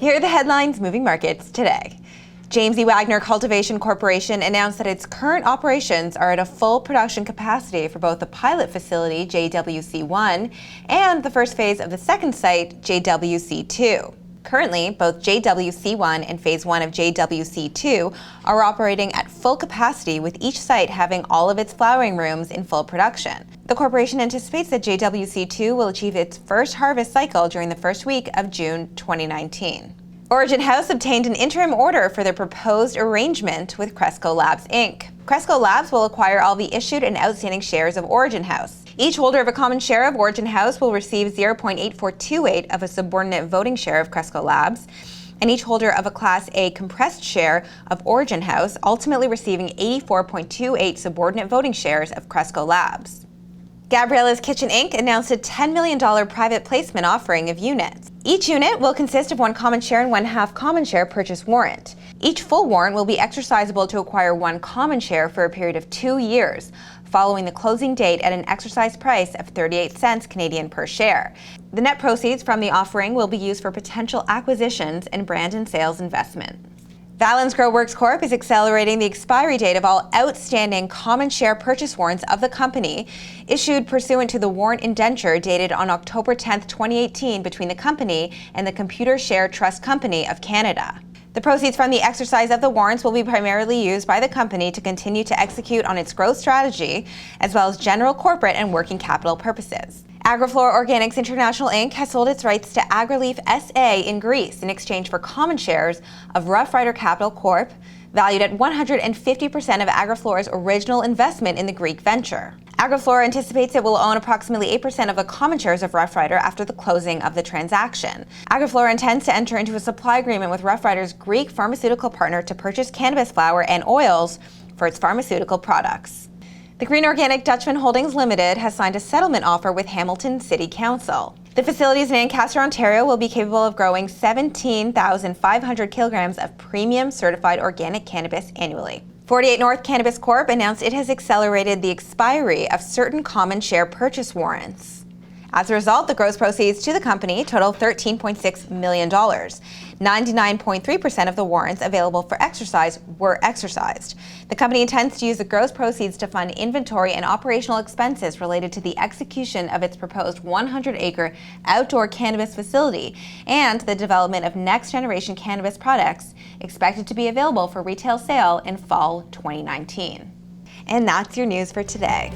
Here are the headlines moving markets today. E Wagner Cultivation Corporation announced that its current operations are at a full production capacity for both the pilot facility, JWC1, and the first phase of the second site, JWC2. Currently, both JWC1 and Phase 1 of JWC2 are operating at full capacity, with each site having all of its flowering rooms in full production. The corporation anticipates that JWC2 will achieve its first harvest cycle during the first week of June 2019. Origin House obtained an interim order for their proposed arrangement with Cresco Labs, Inc. Cresco Labs will acquire all the issued and outstanding shares of Origin House. Each holder of a common share of Origin House will receive 0.8428 of a subordinate voting share of Cresco Labs, and each holder of a Class A compressed share of Origin House, ultimately receiving 84.28 subordinate voting shares of Cresco Labs. Gabriella's Kitchen Inc. announced a $10 million private placement offering of units. Each unit will consist of one common share and one half common share purchase warrant. Each full warrant will be exercisable to acquire one common share for a period of 2 years, following the closing date at an exercise price of 38 cents Canadian per share. The net proceeds from the offering will be used for potential acquisitions and brand and sales investment. Valens GroWorks Corp is accelerating the expiry date of all outstanding common share purchase warrants of the company issued pursuant to the warrant indenture dated on October 10, 2018 between the company and the Computer Share Trust Company of Canada. The proceeds from the exercise of the warrants will be primarily used by the company to continue to execute on its growth strategy, as well as general corporate and working capital purposes. AgriFlora Organics International Inc. has sold its rights to AgriLeaf SA in Greece in exchange for common shares of Rough Rider Capital Corp, valued at 150% of AgriFlora's original investment in the Greek venture. AgriFlora anticipates it will own approximately 8% of the common shares of Rough Rider after the closing of the transaction. AgriFlora intends to enter into a supply agreement with Rough Rider's Greek pharmaceutical partner to purchase cannabis flower and oils for its pharmaceutical products. The Green Organic Dutchman Holdings Limited has signed a settlement offer with Hamilton City Council. The facilities in Ancaster, Ontario will be capable of growing 17,500 kilograms of premium certified organic cannabis annually. 48 North Cannabis Corp announced it has accelerated the expiry of certain common share purchase warrants. As a result, the gross proceeds to the company total $13.6 million. 99.3% of the warrants available for exercise were exercised. The company intends to use the gross proceeds to fund inventory and operational expenses related to the execution of its proposed 100-acre outdoor cannabis facility and the development of next-generation cannabis products expected to be available for retail sale in fall 2019. And that's your news for today.